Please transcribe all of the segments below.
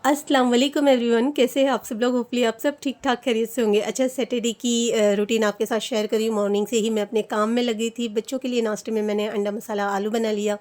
अस्सलाम वालेकुम एवरीवन, कैसे हैं आप सब लोग। होपफुली आप सब ठीक ठाक खैरियत से होंगे। अच्छा, सैटरडे की रूटीन आपके साथ शेयर करी। मॉर्निंग से ही मैं अपने काम में लगी थी। बच्चों के लिए नाश्ते में मैंने अंडा मसाला आलू बना लिया।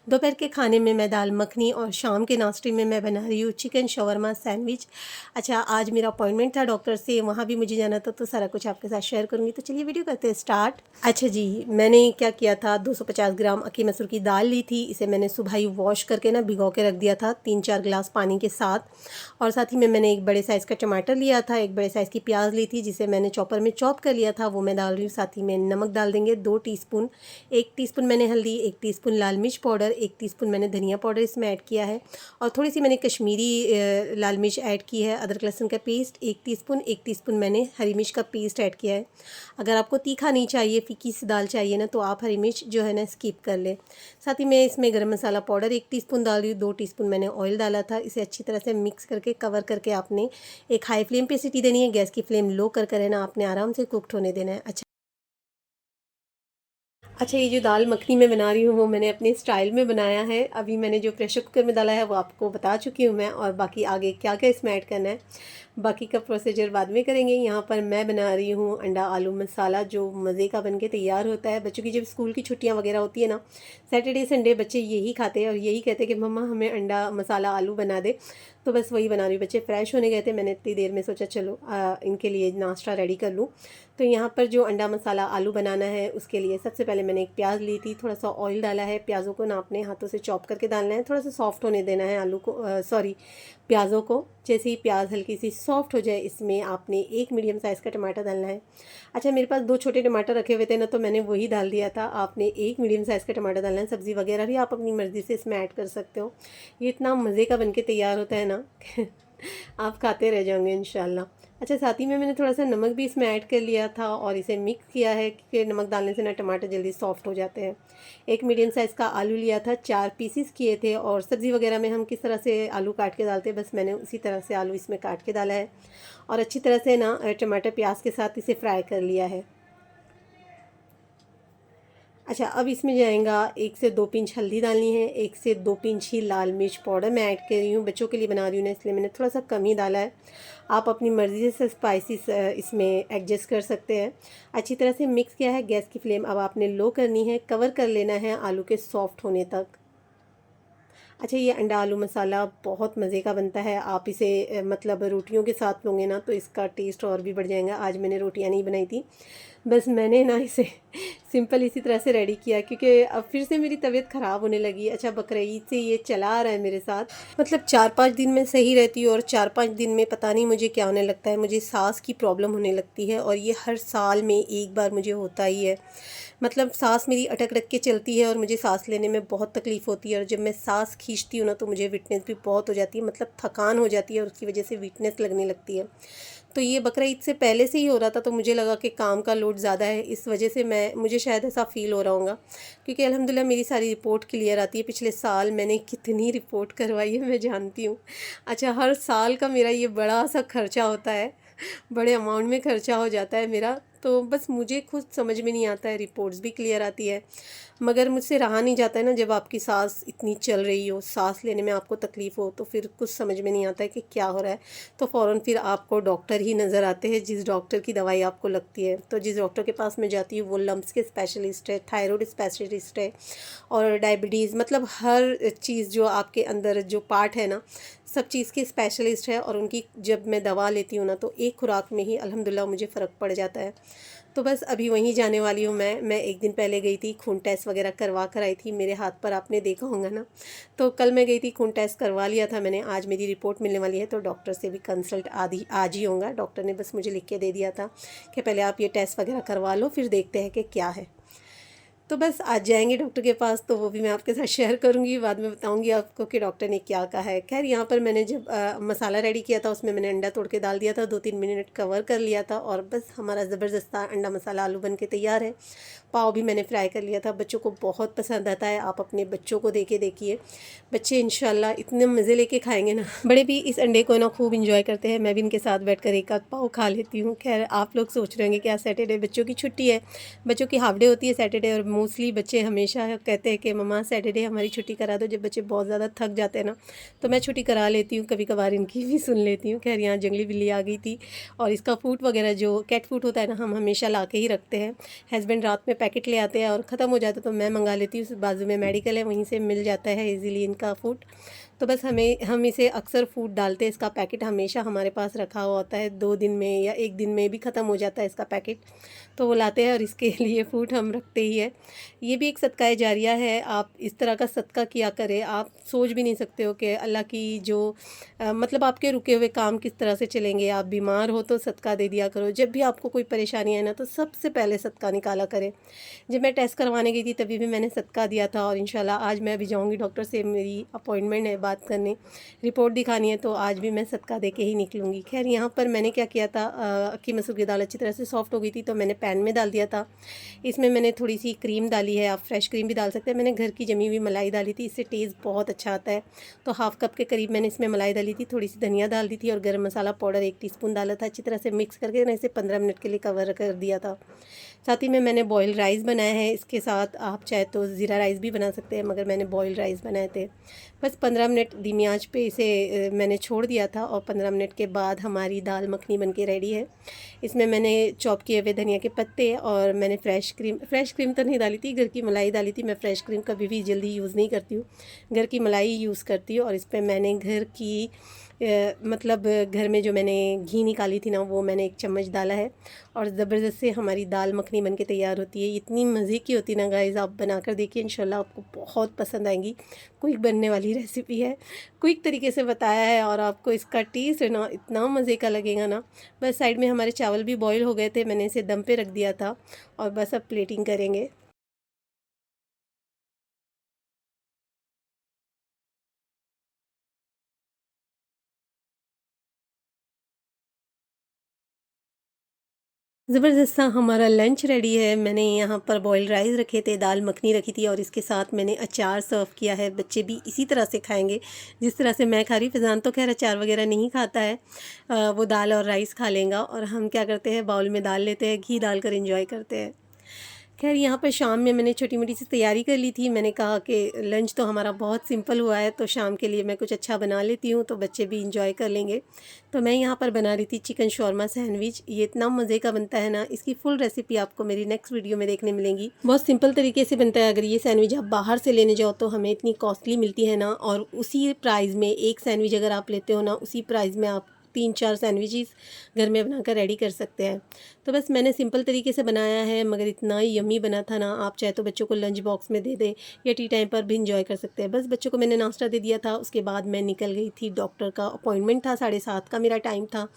दोपहर के खाने में मैं दाल मखनी, और शाम के नाश्ते में मैं बना रही हूँ चिकन शवरमा सैंडविच। अच्छा, आज मेरा अपॉइंटमेंट था डॉक्टर से, वहाँ भी मुझे जाना था, तो सारा कुछ आपके साथ शेयर करूँगी। तो चलिए वीडियो करते हैं स्टार्ट। अच्छा जी, मैंने क्या किया था, 250 ग्राम अक्की मसूर की दाल ली थी। इसे मैंने सुबह ही वॉश करके ना भिगो के रख दिया था 3-4 गिलास पानी के साथ। और साथ ही में मैंने एक बड़े साइज़ का टमाटर लिया था, एक बड़े साइज़ की प्याज ली थी, जिसे मैंने चॉपर में चॉप कर लिया था, वो मैं डाल रही हूँ। साथ ही में नमक डाल देंगे 2 टीस्पून, 1 टीस्पून मैंने हल्दी, 1 टीस्पून लाल मिर्च पाउडर, 1 टीस्पून मैंने धनिया पाउडर इसमें ऐड किया है, और थोड़ी सी मैंने कश्मीरी लाल मिर्च ऐड की है। अदरक लहसुन का पेस्ट 1 टीस्पून, 1 टीस्पून मैंने हरी मिर्च का पेस्ट ऐड किया है। अगर आपको तीखा नहीं चाहिए, फीकी सी दाल चाहिए ना, तो आप हरी मिर्च जो है ना स्किप कर लें। साथ ही मैं इसमें गरम मसाला पाउडर 1 टीस्पून डाल रही हूँ, 2 टीस्पून मैंने ऑयल डाला था। इसे अच्छी तरह से मिक्स करके कवर करके आपने एक हाई फ्लेम पे सीटी देनी है। गैस की फ्लेम लो कर है ना आपने आराम से कुकड होने देना है। अच्छा, ये जो दाल मखनी मैं बना रही हूँ वो मैंने अपने स्टाइल में बनाया है। अभी मैंने जो प्रेशर कुकर में डाला है वो आपको बता चुकी हूँ मैं, और बाकी आगे क्या क्या इसमें ऐड करना है बाकी का प्रोसीजर बाद में करेंगे। यहाँ पर मैं बना रही हूँ अंडा आलू मसाला, जो मज़े का बनके तैयार होता है। बच्चों की जब स्कूल की छुट्टियाँ वगैरह होती है ना, सैटरडे संडे बच्चे यही खाते हैं और यही कहते हैं कि मम्मा हमें अंडा मसाला आलू बना दे। तो बस वही बना रही हूँ। बच्चे फ़्रेश होने गए थे, मैंने इतनी देर में सोचा चलो इनके लिए नाश्ता रेडी कर लूँ। तो यहाँ पर जो अंडा मसाला आलू बनाना है उसके लिए सबसे पहले मैंने एक प्याज ली थी, थोड़ा सा ऑयल डाला है। प्याज़ों को ना अपने हाथों से चॉप करके डालना है, थोड़ा सा सॉफ्ट होने देना है आलू को, सॉरी प्याज़ों को। जैसे ही प्याज हल्की सी सॉफ्ट हो जाए, इसमें आपने एक मीडियम साइज़ का टमाटर डालना है। अच्छा, मेरे पास 2 छोटे टमाटर रखे हुए थे ना, तो मैंने वही डाल दिया था। आपने एक मीडियम साइज़ का टमाटर डालना है। सब्ज़ी वगैरह भी आप अपनी मर्ज़ी से इसमें ऐड कर सकते हो। ये इतना मज़े का बनके तैयार होता है ना आप खाते रह जाओगे इंशाल्लाह। अच्छा, साथ ही में मैंने थोड़ा सा नमक भी इसमें ऐड कर लिया था और इसे मिक्स किया है, क्योंकि नमक डालने से ना टमाटर जल्दी सॉफ्ट हो जाते हैं। एक मीडियम साइज़ का आलू लिया था, 4 पीसीस किए थे। और सब्ज़ी वगैरह में हम किस तरह से आलू काट के डालते हैं, बस मैंने उसी तरह से आलू इसमें काट के डाला है, और अच्छी तरह से ना टमाटर प्याज के साथ इसे फ्राई कर लिया है। अच्छा, अब इसमें जाएगा 1 से 2 पिंच हल्दी डालनी है, 1 से 2 पिंच ही लाल मिर्च पाउडर मैं ऐड कर रही हूँ। बच्चों के लिए बना रही हूँ ना, इसलिए मैंने थोड़ा सा कम ही डाला है। आप अपनी मर्ज़ी से स्पाइसेस इसमें एडजस्ट कर सकते हैं। अच्छी तरह से मिक्स किया है। गैस की फ्लेम अब आपने लो करनी है, कवर कर लेना है आलू के सॉफ्ट होने तक। अच्छा, ये अंडा आलू मसाला बहुत मज़े का बनता है। आप इसे मतलब रोटियों के साथ लोगे ना तो इसका टेस्ट और भी बढ़ जाएगा। आज मैंने रोटियां नहीं बनाई थी, बस मैंने ना इसे सिंपल इसी तरह से रेडी किया, क्योंकि अब फिर से मेरी तबीयत ख़राब होने लगी। अच्छा, बकरीद से ये चला आ रहा है मेरे साथ। मतलब 4-5 दिन में सही रहती हूँ और 4-5 दिन में पता नहीं मुझे क्या होने लगता है। मुझे सांस की प्रॉब्लम होने लगती है, और ये हर साल में एक बार मुझे होता ही है। मतलब सांस मेरी अटक अटक के चलती है और मुझे सांस लेने में बहुत तकलीफ़ होती है, और जब मैं सांस खींचती हूँ ना तो मुझे वीकनेस भी बहुत हो जाती है, मतलब थकान हो जाती है और उसकी वजह से वीकनेस लगने लगती है। तो ये बकरा ईद से पहले से ही हो रहा था, तो मुझे लगा कि काम का लोड ज़्यादा है, इस वजह से मुझे शायद ऐसा फ़ील हो रहा होगा। क्योंकि अल्हम्दुलिल्लाह मेरी सारी रिपोर्ट क्लियर आती है। पिछले साल मैंने कितनी रिपोर्ट करवाई है मैं जानती हूँ। अच्छा, हर साल का मेरा ये बड़ा सा खर्चा होता है, बड़े अमाउंट में खर्चा हो जाता है मेरा। तो बस मुझे खुद समझ में नहीं आता है। रिपोर्ट्स भी क्लियर आती है, मगर मुझसे रहा नहीं जाता है ना। जब आपकी सांस इतनी चल रही हो, सांस लेने में आपको तकलीफ़ हो, तो फिर कुछ समझ में नहीं आता है कि क्या हो रहा है। तो फ़ौरन फिर आपको डॉक्टर ही नज़र आते हैं, जिस डॉक्टर की दवाई आपको लगती है। तो जिस डॉक्टर के पास मैं जाती हूँ वो लम्प्स के स्पेशलिस्ट है, थायराइड स्पेशलिस्ट है, और डायबिटीज़, मतलब हर चीज़ जो आपके अंदर जो पार्ट है ना, सब चीज़ के स्पेशलिस्ट है। और उनकी जब मैं दवा लेती हूँ ना, तो एक खुराक में ही अल्हम्दुलिल्लाह मुझे फ़र्क पड़ जाता है। तो बस अभी वहीं जाने वाली हूँ मैं 1 दिन पहले गई थी, खून टेस्ट वगैरह करवा कर आई थी। मेरे हाथ पर आपने देखा होगा ना, तो कल मैं गई थी, खून टेस्ट करवा लिया था मैंने। आज मेरी रिपोर्ट मिलने वाली है, तो डॉक्टर से भी कंसल्ट आदि आज ही होगा। डॉक्टर ने बस मुझे लिख के दे दिया था कि पहले आप ये टेस्ट वगैरह करवा लो, फिर देखते हैं कि क्या है। तो बस आज जाएंगे डॉक्टर के पास, तो वो भी मैं आपके साथ शेयर करूंगी, बाद में बताऊंगी आपको कि डॉक्टर ने क्या कहा है। खैर, यहाँ पर मैंने जब मसाला रेडी किया था, उसमें मैंने अंडा तोड़ के डाल दिया था, 2-3 मिनट कवर कर लिया था, और बस हमारा ज़बरदस्त अंडा मसाला आलू बन के तैयार है। पाव भी मैंने फ्राई कर लिया था। बच्चों को बहुत पसंद आता है, आप अपने बच्चों को दे के देखिए, बच्चे इंशाल्लाह इतने मज़े लेके खाएंगे ना। बड़े भी इस अंडे को ना खूब इंजॉय करते हैं। मैं भी इनके साथ बैठकर एक आध पाव खा लेती हूँ। खैर, आप लोग सोच रहे होंगे क्या सैटरडे बच्चों की छुट्टी है, बच्चों की हाफ डे होती है सैटरडे, और मोस्टली बच्चे हमेशा कहते हैं कि मम्मा सैटरडे हमारी छुट्टी करा दो। जब बच्चे बहुत ज़्यादा थक जाते हैं ना, तो मैं छुट्टी करा लेती हूँ, कभी कभार इनकी भी सुन लेती हूँ। खैर यहाँ जंगली बिल्ली आ गई थी, और इसका फूड वगैरह जो कैट फूड होता है ना, हम हमेशा ला के ही रखते हैं। हस्बैंड रात में पैकेट ले आते हैं और ख़त्म हो जाता है तो मैं मंगा लेती हूँ, बाजू में मेडिकल है, वहीं से मिल जाता है ईज़िली इनका फूड। तो बस हम इसे अक्सर फूड डालते हैं। इसका पैकेट हमेशा हमारे पास रखा हुआ होता है, 2 दिन में या 1 दिन में भी ख़त्म हो जाता है इसका पैकेट, तो वो लाते हैं और इसके लिए फ़ूड हम रखते ही है। ये भी एक सदका जारिया है, आप इस तरह का सदका किया करें। आप सोच भी नहीं सकते हो कि अल्लाह की जो मतलब आपके रुके हुए काम किस तरह से चलेंगे। आप बीमार हो तो सदका दे दिया करो, जब भी आपको कोई परेशानी आए ना तो सबसे पहले सदका निकाला करें। जब मैं टेस्ट करवाने गई थी तभी भी मैंने सदका दिया था, और इंशाल्लाह आज मैं अभी जाऊंगी डॉक्टर से, मेरी अपॉइंटमेंट है बात करने, रिपोर्ट दिखानी है, तो आज भी मैं सदका दे के ही निकलूँगी। खैर यहाँ पर मैंने क्या किया था, अक्की मसूर की दाल अच्छी तरह से सॉफ्ट हो गई थी तो मैंने पैन में डाल दिया था। इसमें मैंने थोड़ी सी क्रीम डाली है, आप फ्रेश क्रीम भी डाल सकते हैं। मैंने घर की जमी हुई मलाई डाली थी, इससे टेस्ट बहुत अच्छा आता है। तो हाफ़ कप के करीब मैंने इसमें मलाई डाली थी, थोड़ी सी धनिया डाल दी थी और गर्म मसाला पाउडर 1 टीस्पून डाला था। अच्छी तरह से मिक्स करके ना इसे 15 मिनट के लिए कवर कर दिया था। साथ ही में मैंने बॉयल राइस बनाया है, इसके साथ आप चाहे तो ज़ीरा राइस भी बना सकते हैं, मगर मैंने बॉयल राइस बनाए थे। बस 15 मिनट धीमी आंच पे इसे मैंने छोड़ दिया था, और 15 मिनट के बाद हमारी दाल मखनी बनके रेडी है। इसमें मैंने चॉप किए हुए धनिया के पत्ते, और मैंने फ्रेश क्रीम तो नहीं डाली थी, घर की मलाई डाली थी। मैं फ्रेश क्रीम कभी भी जल्दी यूज़ नहीं करती हूँ, घर की मलाई यूज़ करती हूँ। और इस पर मैंने घर की मतलब घर में जो मैंने घी निकाली थी ना, वो मैंने 1 चम्मच डाला है, और ज़बरदस्त से हमारी दाल मखनी बनके तैयार होती है। इतनी मज़े की होती है ना गाइज़, आप बनाकर देखिए, इंशाल्लाह आपको बहुत पसंद आएंगी। क्विक बनने वाली रेसिपी है, क्विक तरीके से बताया है, और आपको इसका टेस्ट है ना इतना मज़े का लगेगा ना। बस साइड में हमारे चावल भी बॉईल हो गए थे, मैंने इसे दम पे रख दिया था, और बस अब प्लेटिंग करेंगे। ज़बरदस्त सा हमारा लंच रेडी है। मैंने यहाँ पर बॉइल्ड राइस रखे थे, दाल मखनी रखी थी, और इसके साथ मैंने अचार सर्व किया है। बच्चे भी इसी तरह से खाएंगे जिस तरह से मैं खा रही। फ़िज़ान तो खैर अचार वगैरह नहीं खाता है, वो दाल और राइस खा लेगा, और हम क्या करते हैं, बाउल में दाल लेते हैं, घी डालकर एंजॉय करते हैं। खैर यहाँ पर शाम में मैंने छोटी-मोटी सी तैयारी कर ली थी। मैंने कहा कि लंच तो हमारा बहुत सिंपल हुआ है, तो शाम के लिए मैं कुछ अच्छा बना लेती हूँ, तो बच्चे भी इंजॉय कर लेंगे। तो मैं यहाँ पर बना रही थी चिकन शौरमा सैंडविच। ये इतना मज़े का बनता है ना, इसकी फुल रेसिपी आपको मेरी नेक्स्ट वीडियो में देखने मिलेंगी। बहुत सिंपल तरीके से बनता है। अगर ये सैंडविच आप बाहर से लेने जाओ तो हमें इतनी कॉस्टली मिलती है ना, और उसी प्राइस में एक सैंडविच अगर आप लेते हो ना, उसी प्राइस में आप 3-4 सैंडविचेस घर में बनाकर रेडी कर सकते हैं। तो बस मैंने सिंपल तरीके से बनाया है, मगर इतना यम्मी बना था ना, आप चाहे तो बच्चों को लंच बॉक्स में दे दें, या टी टाइम पर भी इंजॉय कर सकते हैं। बस बच्चों को मैंने नाश्ता दे दिया था, उसके बाद मैं निकल गई थी। डॉक्टर का अपॉइंटमेंट था, 7:30 का मेरा टाइम था,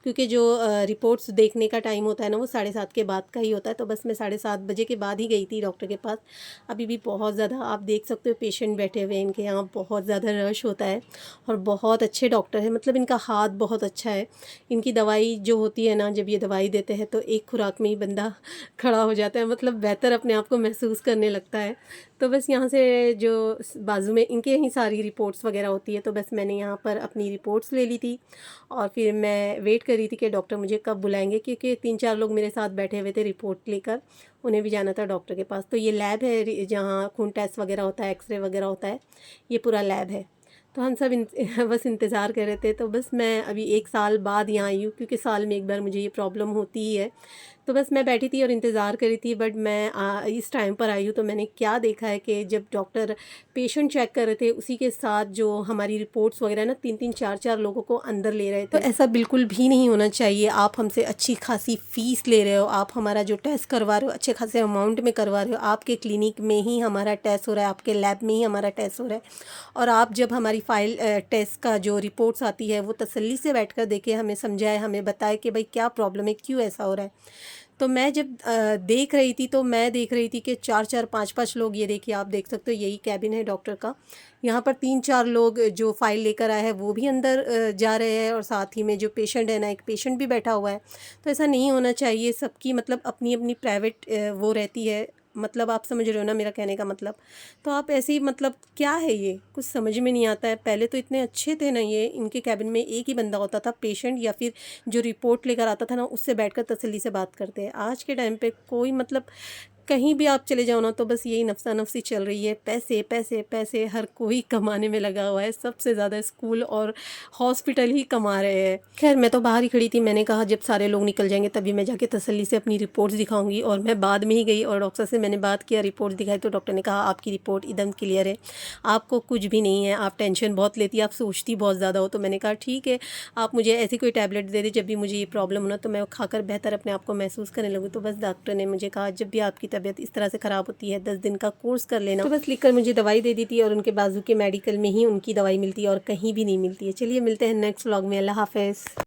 क्योंकि जो रिपोर्ट्स देखने का टाइम होता है ना, वो 7:30 के बाद का ही होता है। तो बस मैं 7:30 बजे के बाद ही गई थी डॉक्टर के पास। अभी भी बहुत ज़्यादा आप देख सकते हो पेशेंट बैठे हुए हैं, इनके यहाँ बहुत ज़्यादा रश होता है, और बहुत अच्छे डॉक्टर हैं, मतलब इनका हाथ बहुत अच्छा है। इनकी दवाई जो होती है ना, जब ये दवाई देते हैं तो एक खुराक में ही बंदा खड़ा हो जाता है, मतलब बेहतर अपने आप को महसूस करने लगता है। तो बस यहाँ से जो बाजू में इनके यहीं सारी रिपोर्ट्स वगैरह होती है, तो बस मैंने यहाँ पर अपनी रिपोर्ट्स ले ली थी, और फिर मैं वेट कर रही थी कि डॉक्टर मुझे कब बुलाएंगे, क्योंकि 3-4 लोग मेरे साथ बैठे हुए थे रिपोर्ट लेकर, उन्हें भी जाना था डॉक्टर के पास। तो ये लैब है जहाँ खून टेस्ट वगैरह होता है, एक्सरे वगैरह होता है, ये पूरा लैब है। तो हम सब बस इंतज़ार कर रहे थे। तो बस मैं अभी 1 साल बाद यहाँ आई हूँ, क्योंकि साल में एक बार मुझे ये प्रॉब्लम होती ही है। तो बस मैं बैठी थी और इंतज़ार कर रही थी, बट मैं इस टाइम पर आई हूँ, तो मैंने क्या देखा है कि जब डॉक्टर पेशेंट चेक कर रहे थे, उसी के साथ जो हमारी रिपोर्ट्स वगैरह ना 3-3 4-4 लोगों को अंदर ले रहे थे। तो ऐसा बिल्कुल भी नहीं होना चाहिए। आप हमसे अच्छी खासी फ़ीस ले रहे हो, आप हमारा जो टेस्ट करवा रहे हो अच्छे खासे अमाउंट में करवा रहे हो, आपके क्लिनिक में ही हमारा टेस्ट हो रहा है, आपके लैब में ही हमारा टेस्ट हो रहा है, और आप जब हमारी फ़ाइल टेस्ट का जो रिपोर्ट्स आती है वो तसल्ली से बैठकर देखे, हमें समझाए, हमें बताए कि भाई क्या प्रॉब्लम है, क्यों ऐसा हो रहा है। तो मैं जब देख रही थी, तो मैं देख रही थी कि 4-4 5-5 लोग, ये देखिए आप देख सकते हो, यही कैबिन है डॉक्टर का। यहाँ पर 3-4 लोग जो फ़ाइल लेकर आए हैं वो भी अंदर जा रहे हैं, और साथ ही में जो पेशेंट है ना, एक पेशेंट भी बैठा हुआ है। तो ऐसा नहीं होना चाहिए। सबकी मतलब अपनी अपनी प्राइवेट वो रहती है, मतलब आप समझ रहे हो ना मेरा कहने का मतलब। तो आप ऐसे ही, मतलब क्या है ये, कुछ समझ में नहीं आता है। पहले तो इतने अच्छे थे ना ये, इनके कैबिन में एक ही बंदा होता था, पेशेंट या फिर जो रिपोर्ट लेकर आता था ना, उससे बैठकर तसल्ली से बात करते हैं। आज के टाइम पे कोई मतलब कहीं भी आप चले जाओ ना तो बस यही नफसा नफसी चल रही है, पैसे पैसे पैसे, हर कोई कमाने में लगा हुआ है, सबसे ज़्यादा स्कूल और हॉस्पिटल ही कमा रहे हैं। खैर मैं तो बाहर ही खड़ी थी, मैंने कहा जब सारे लोग निकल जाएंगे तभी मैं जाके तसल्ली से अपनी रिपोर्ट्स दिखाऊंगी, और मैं बाद में ही गई और डॉक्टर से मैंने बात किया, रिपोर्ट दिखाई तो डॉक्टर ने कहा आपकी रिपोर्ट एकदम क्लियर है, आपको कुछ भी नहीं है, आप टेंशन बहुत लेती, आप सोचती बहुत ज़्यादा हो। तो मैंने कहा ठीक है, आप मुझे ऐसी कोई टैबलेट दे दे जब भी मुझे ये प्रॉब्लम हो ना तो मैं वो खाकर बेहतर अपने आप को महसूस करने लगूँ। तो बस डॉक्टर ने मुझे कहा जब भी आपकी तबीयत इस तरह से ख़राब होती है 10 दिन का कोर्स कर लेना। तो बस लिखकर मुझे दवाई दे दी थी, और उनके बाजू के मेडिकल में ही उनकी दवाई मिलती है और कहीं भी नहीं मिलती है। चलिए मिलते हैं नेक्स्ट व्लॉग में। अल्लाह हाफ़िज़।